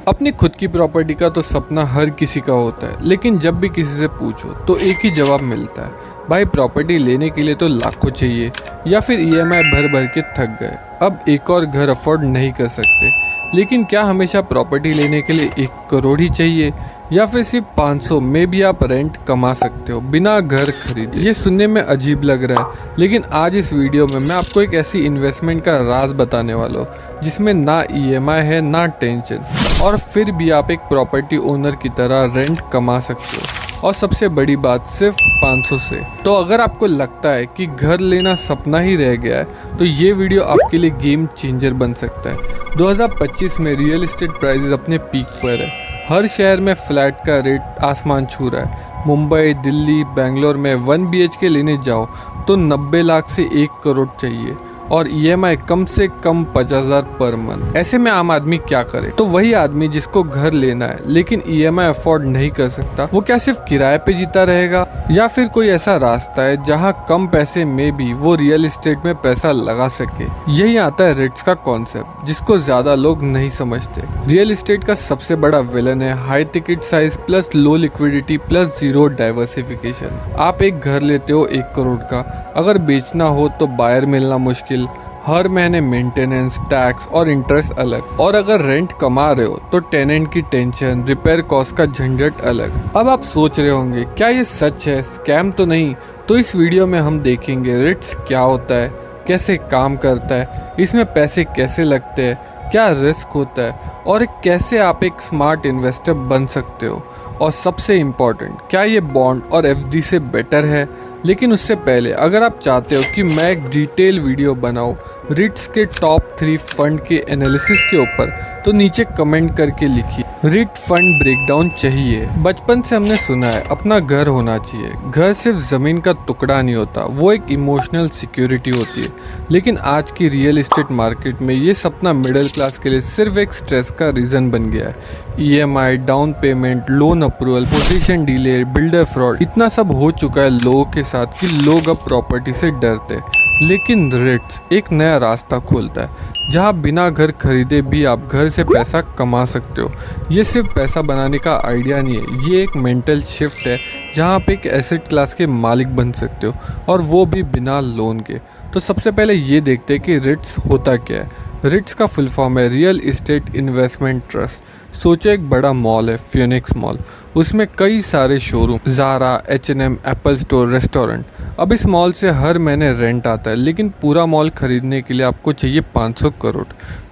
अपनी खुद की प्रॉपर्टी का तो सपना हर किसी का होता है, लेकिन जब भी किसी से पूछो तो एक ही जवाब मिलता है, भाई प्रॉपर्टी लेने के लिए तो लाखों चाहिए या फिर ईएमआई भर भर के थक गए, अब एक और घर अफोर्ड नहीं कर सकते। लेकिन क्या हमेशा प्रॉपर्टी लेने के लिए 1 करोड़ ही चाहिए या फिर सिर्फ 500 में भी आप रेंट कमा सकते हो बिना घर खरीदे? ये सुनने में अजीब लग रहा है, लेकिन आज इस वीडियो में मैं आपको एक ऐसी इन्वेस्टमेंट का राज बताने वाला हूँ जिसमें ना ईएमआई है ना टेंशन, और फिर भी आप एक प्रॉपर्टी ओनर की तरह रेंट कमा सकते हो, और सबसे बड़ी बात सिर्फ 500 से। तो अगर आपको लगता है कि घर लेना सपना ही रह गया है तो ये वीडियो आपके लिए गेम चेंजर बन सकता है। 2025 में रियल एस्टेट प्राइसेस अपने पीक पर है। हर शहर में फ्लैट का रेट आसमान छू रहा है। मुंबई, दिल्ली, बेंगलोर में 1 BHK लेने जाओ तो 90 लाख से 1 करोड़ चाहिए, और ईएमआई कम से कम 50,000 पर मंथ। ऐसे में आम आदमी क्या करे? तो वही आदमी जिसको घर लेना है लेकिन ईएमआई अफोर्ड नहीं कर सकता, वो क्या सिर्फ किराए पे जीता रहेगा, या फिर कोई ऐसा रास्ता है जहां कम पैसे में भी वो रियल एस्टेट में पैसा लगा सके? यही आता है रिट्स का कॉन्सेप्ट, जिसको ज्यादा लोग नहीं समझते। रियल एस्टेट का सबसे बड़ा विलन है high ticket size plus low liquidity plus zero diversification. आप एक घर लेते हो 1 करोड़ का, अगर बेचना हो तो बायर मिलना मुश्किल, हर महीने मेंटेनेंस, टैक्स और इंटरेस्ट अलग, और अगर रेंट कमा रहे हो तो टेनेंट की टेंशन, रिपेयर कॉस्ट का झंझट अलग। अब आप सोच रहे होंगे क्या ये सच है, स्कैम तो नहीं? तो इस वीडियो में हम देखेंगे रिट्स क्या होता है, कैसे काम करता है, इसमें पैसे कैसे लगते हैं, क्या रिस्क होता है, और कैसे आप एक स्मार्ट इन्वेस्टर बन सकते हो, और सबसे इम्पोर्टेंट क्या ये बॉन्ड और एफडी से बेटर है। लेकिन उससे पहले अगर आप चाहते हो कि मैं एक डिटेल वीडियो बनाऊं रिट्स के टॉप 3 फंड के एनालिसिस के ऊपर, तो नीचे कमेंट करके लिखिए रिट फंड ब्रेकडाउन चाहिए। बचपन से हमने सुना है अपना घर होना चाहिए। घर सिर्फ जमीन का टुकड़ा नहीं होता, वो एक इमोशनल सिक्योरिटी होती है। लेकिन आज की रियल एस्टेट मार्केट में ये सपना मिडिल क्लास के लिए सिर्फ एक स्ट्रेस का रीजन बन गया है। EMI, down payment, loan approval, position delay, builder fraud, इतना सब हो चुका है लोगों के साथ कि लोग अब प्रॉपर्टी से डरते हैं। लेकिन रिट्स एक नया रास्ता खोलता है जहां बिना घर खरीदे भी आप घर से पैसा कमा सकते हो। ये सिर्फ पैसा बनाने का आइडिया नहीं है, ये एक मेंटल शिफ्ट है जहां आप एक एसेट क्लास के मालिक बन सकते हो, और वो भी बिना लोन के। तो सबसे पहले ये देखते हैं कि रिट्स होता क्या है। रिट्स का फुल फॉर्म है रियल एस्टेट इन्वेस्टमेंट ट्रस्ट। सोचो एक बड़ा मॉल है, फिनिक्स मॉल, उसमें कई सारे showroom, Zara, H&M, Apple store, restaurant. अब इस मॉल से हर महीने रेंट आता है, लेकिन पूरा मॉल खरीदने के लिए आपको चाहिए 500 करोड़।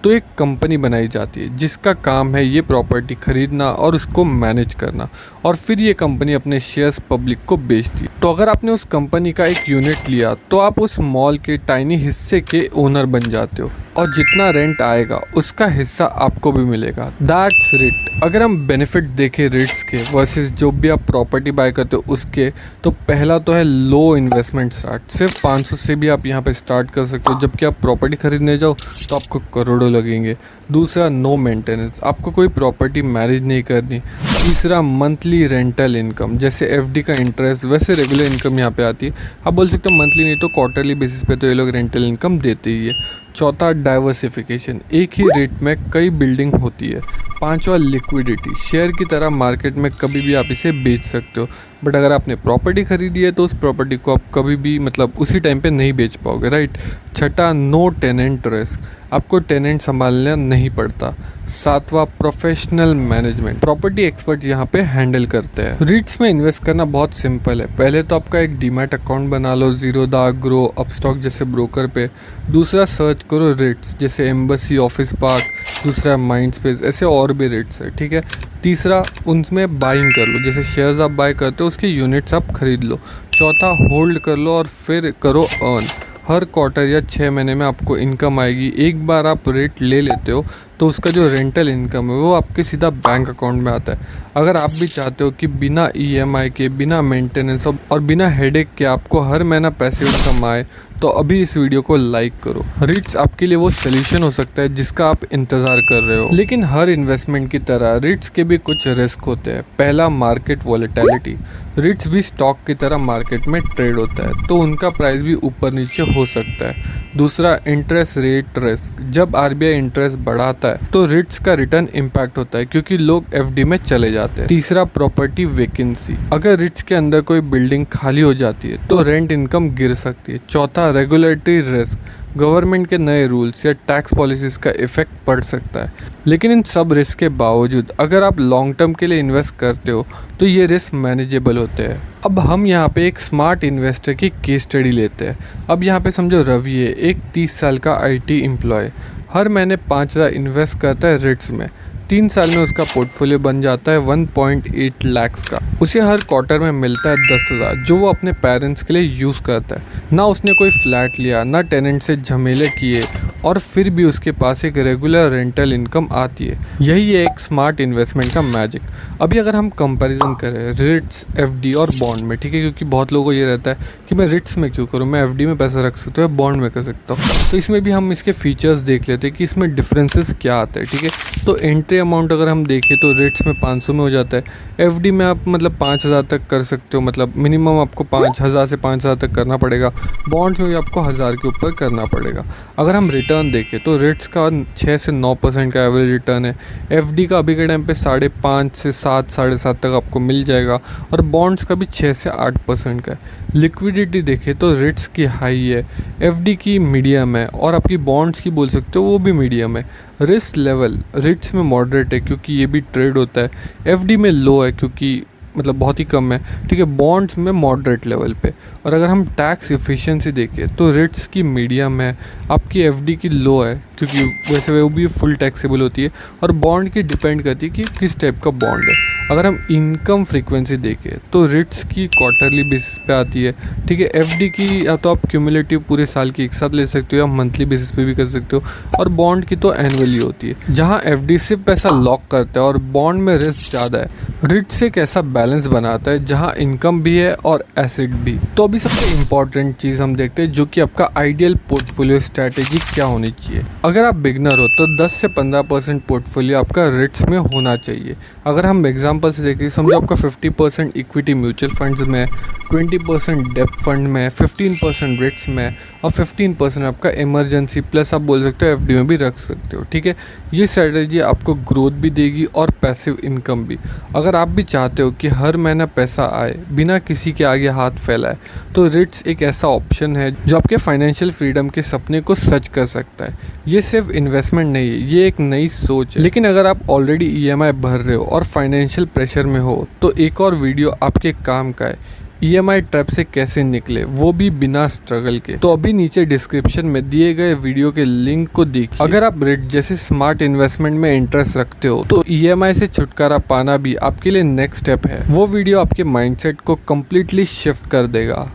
तो एक कंपनी बनाई जाती है जिसका काम है ये प्रॉपर्टी खरीदना और उसको मैनेज करना, और फिर ये कंपनी अपने शेयर्स पब्लिक को बेचती है। तो अगर आपने उस कंपनी का एक यूनिट लिया तो आप उस मॉल के टाइनी हिस्से के ओनर बन जाते हो, और जितना रेंट आएगा उसका हिस्सा आपको भी मिलेगा। That's writ. अगर हम बेनिफिट देखें रिट्स के वर्सेस जो भी आप प्रॉपर्टी बाय करते हो उसके, तो पहला तो है लो इन्वेस्टमेंट स्टार्ट। सिर्फ 500 से भी आप यहाँ पे स्टार्ट कर सकते हो, जबकि आप प्रॉपर्टी खरीदने जाओ तो आपको करोड़ों लगेंगे। दूसरा, नो मेंटेनेंस, आपको कोई प्रॉपर्टी मैनेज नहीं करनी। तीसरा, मंथली रेंटल इनकम, जैसे एफडी का इंटरेस्ट वैसे रेगुलर इनकम यहाँ पे आती है। आप बोल सकते हो मंथली नहीं तो क्वार्टरली बेसिस पे तो ये लोग रेंटल इनकम देते ही है। चौथा, डाइवर्सिफिकेशन, एक ही रेट में कई बिल्डिंग होती है। पांचवा, लिक्विडिटी, शेयर की तरह मार्केट में कभी भी आप इसे बेच सकते हो, बट अगर आपने प्रॉपर्टी खरीदी है तो उस प्रॉपर्टी को आप कभी भी उसी टाइम पे नहीं बेच पाओगे, राइट। छठा, नो टेनेंट रिस्क, आपको टेनेंट संभालना नहीं पड़ता। सातवां, प्रोफेशनल मैनेजमेंट, प्रॉपर्टी एक्सपर्ट यहाँ पे हैंडल करते हैं। रिट्स में इन्वेस्ट करना बहुत सिंपल है। पहले तो आपका एक डीमैट अकाउंट बना लो ज़ीरोधा, ग्रो, अपस्टॉक जैसे ब्रोकर पे। दूसरा, सर्च करो रिट्स जैसे एम्बेसी, ऑफिस पार्क। दूसरा, माइंड स्पेस, ऐसे और भी रेट्स है, ठीक है। तीसरा, उनमें बाइंग कर लो, जैसे शेयर्स आप बाय करते हो उसके यूनिट्स आप खरीद लो। चौथा, होल्ड कर लो और फिर करो अर्न। हर क्वार्टर या 6 महीने में आपको इनकम आएगी। एक बार आप रेट ले लेते हो तो उसका जो रेंटल इनकम है वो आपके सीधा बैंक अकाउंट में आता है। अगर आप भी चाहते हो कि बिना ईएमआई के, बिना मेंटेनेंस और बिना हेडेक के आपको हर महीना पैसे कमाए, तो अभी इस वीडियो को लाइक करो। रिट्स आपके लिए वो सोल्यूशन हो सकता है जिसका आप इंतज़ार कर रहे हो। लेकिन हर इन्वेस्टमेंट की तरह रिट्स के भी कुछ रिस्क होते हैं। पहला, मार्केट वॉलेटिलिटी। रिट्स भी स्टॉक की तरह मार्केट में ट्रेड होता है, तो उनका प्राइस भी ऊपर नीचे हो सकता है। दूसरा इंटरेस्ट रेट रिस्क, जब आरबीआई इंटरेस्ट बढ़ाता है तो रिट्स का रिटर्न इम्पैक्ट होता है क्योंकि लोग एफडी में चले जाते हैं। तीसरा प्रॉपर्टी वैकेंसी, अगर रिट्स के अंदर कोई बिल्डिंग खाली हो जाती है तो रेंट इनकम गिर सकती है। चौथा रेगुलेटरी रिस्क, गवर्नमेंट के नए रूल्स या टैक्स पॉलिसीज़ का इफेक्ट पड़ सकता है। लेकिन इन सब रिस्क के बावजूद अगर आप लॉन्ग टर्म के लिए इन्वेस्ट करते हो तो ये रिस्क मैनेजेबल होते हैं। अब हम यहाँ पे एक स्मार्ट इन्वेस्टर की केस स्टडी लेते हैं। अब यहाँ पे समझो रवि है, एक 30 साल का IT एम्प्लॉय, हर महीने 5,000 इन्वेस्ट करता है रिट्स में। 3 साल में उसका पोर्टफोलियो बन जाता है 1.8 लाख का। उसे हर क्वार्टर में मिलता है 10,000 जो वो अपने पेरेंट्स के लिए यूज़ करता है। ना उसने कोई फ्लैट लिया, ना टेनेंट से झमेले किए, और फिर भी उसके पास एक रेगुलर रेंटल इनकम आती है। यही है एक स्मार्ट इन्वेस्टमेंट का मैजिक। अभी अगर हम कंपैरिजन करें रिट्स, एफडी और बॉन्ड में, ठीक है, क्योंकि बहुत लोगों को ये रहता है कि मैं रिट्स में क्यों करूँ, मैं एफडी में पैसा रख सकता हूँ, बॉन्ड में कर सकता हूँ। तो इसमें भी हम इसके फीचर्स देख लेते हैं कि इसमें डिफरेंसेस क्या आता है, ठीक है। तो एंट्री अमाउंट अगर हम देखें तो रिट्स में 500 में हो जाता है। एफडी में आप मतलब 5,000 तक कर सकते हो, मतलब मिनिमम आपको 5,000 से 5,000 तक करना पड़ेगा। बॉन्ड्स में भी आपको 1,000 के ऊपर करना पड़ेगा। अगर हम रिटर्न देखें तो रिट्स का 6 से 9% का एवरेज रिटर्न है। एफडी का अभी के टाइम पे 5.5 से 7, 7.5 तक आपको मिल जाएगा, और बॉन्ड्स का भी 6 से 8% का है। लिक्विडिटी देखें तो रिट्स की हाई है, एफडी की मीडियम है, और आपकी बॉन्ड्स की बोल सकते हो वो भी मीडियम है। रिस्क लेवल रिट्स में मॉडरेट है क्योंकि ये भी ट्रेड होता है, एफडी में लो है क्योंकि मतलब बहुत ही कम है, ठीक है। बॉन्ड्स में मॉडरेट लेवल पे। और अगर हम टैक्स एफिशिएंसी देखें तो रिट्स की मीडियम है, आपकी एफडी की लो है क्योंकि वैसे वो भी फुल टैक्सेबल होती है, और बॉन्ड की डिपेंड करती है कि किस टाइप का बॉन्ड है। अगर हम इनकम फ्रीक्वेंसी देखें तो रिट्स की क्वार्टरली बेसिस पे आती है, ठीक है। एफडी की या तो आप क्यूमुलेटिव पूरे साल की एक साथ ले सकते हो या मंथली बेसिस पे भी कर सकते हो, और बॉन्ड की तो एनुअली होती है। जहां एफडी सिर्फ पैसा लॉक करता है और बॉन्ड में रिस्क ज़्यादा है, रिट्स एक ऐसा बैलेंस बनाता है जहां इनकम भी है और एसेट भी। तो अभी सबसे इम्पॉर्टेंट चीज़ हम देखते हैं जो कि आपका आइडियल पोर्टफोलियो स्ट्रैटेजी क्या होनी चाहिए। अगर आप बिगनर हो तो 10 से 15% पोर्टफोलियो आपका रिट्स में होना चाहिए। अगर हम एग्जांपल से देखें, समझो आपका 50% इक्विटी म्यूचुअल फंड्स में, 20% डेब्ट फंड में, 15% रिट्स में, और 15% आपका इमरजेंसी प्लस आप बोल सकते हो एफडी में भी रख सकते हो, ठीक है। ये स्ट्रैटेजी आपको ग्रोथ भी देगी और पैसिव इनकम भी। अगर आप भी चाहते हो कि हर महीना पैसा आए बिना किसी के आगे हाथ फैलाए, तो रिट्स एक ऐसा ऑप्शन है जो आपके फाइनेंशियल फ्रीडम के सपने को सच कर सकता है। ये सिर्फ इन्वेस्टमेंट नहीं है, ये एक नई सोच है। लेकिन अगर आप ऑलरेडी ईएमआई भर रहे हो और फाइनेंशियल प्रेशर में हो तो एक और वीडियो आपके काम का है, ईएमआई ट्रैप से कैसे निकले, वो भी बिना स्ट्रगल के। तो अभी नीचे डिस्क्रिप्शन में दिए गए वीडियो के लिंक को देखिए। अगर आप रिट जैसे स्मार्ट इन्वेस्टमेंट में इंटरेस्ट रखते हो तो ईएमआई से छुटकारा पाना भी आपके लिए नेक्स्ट स्टेप है। वो वीडियो आपके माइंडसेट को कम्प्लीटली शिफ्ट कर देगा।